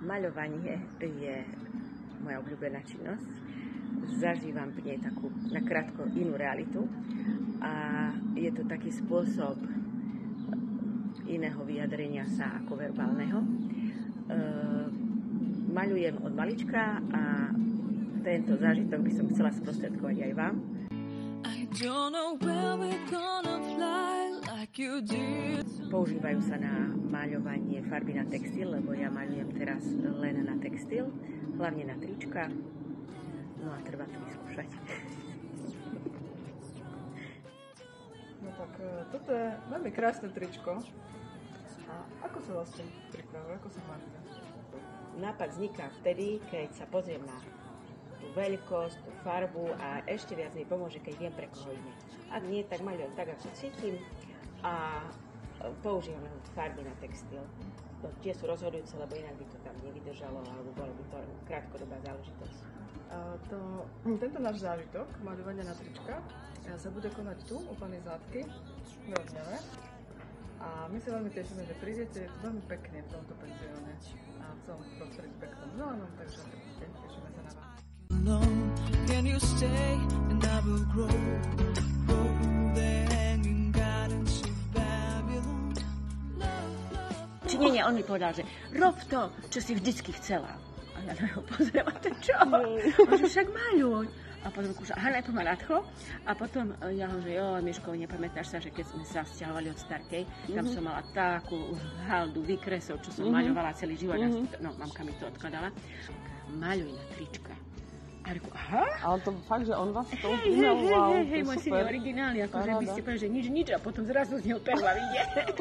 Maľovanie je moja obľúbená činnosť. Zažívam v nej takú nakrátko inú realitu a je to taký spôsob iného vyjadrenia sa ako verbálneho. Maľujem od malička a tento zážitok by som chcela sprostredkovať aj vám. Používajú sa na maľovanie farby na textil, lebo ja maľujem teraz len na textil, hlavne na trička. No a treba to vyskúšať. No tak toto je veľmi krásne tričko. A ako sa vlastne pripravuje, ako sa maľuje? Nápad vzniká vtedy, keď sa pozriem na tú veľkosť, tú farbu a ešte viac mi pomôže, keď viem, pre koho ide. Ak nie, tak maľujem tak, ako cítim a používam farby na textil. No, tie sú rozhodujúce, lebo inak by to tam nevydržalo, alebo bolo by to krátkodobá záležitosť. Tento náš zážitok, maľovania na trička, sa bude konať tu, u pani Zátky, v Rodňave. A my sa veľmi tešíme, že prídete, je to veľmi pekne v tomto penzióne a v celom prostredí peknom zelenom, takže tešíme sa na vás. Can you stay and I will grow the hanging gardens of Babylon. Či nie, on mi povedal, že rob to, čo si vždycky chcela. A ja na ho pozriem, a to čo? On že však maľuj. A potom kúša, aha, najprv ma nadchlo. A potom ja hovorím, že jo, Miško, nepamätáš sa, že keď sme sa vzťahovali od Starkej, tam som mala takú haldu výkresov, čo som maľovala celý život. No, mamka mi to odkladala. Maľuj na trička. A reku, aha. A on to fakt, že on vás to umil, hej, môj syn je originálny, akože by ste povedali, že nič, a potom zrazu z neho perla vyjde.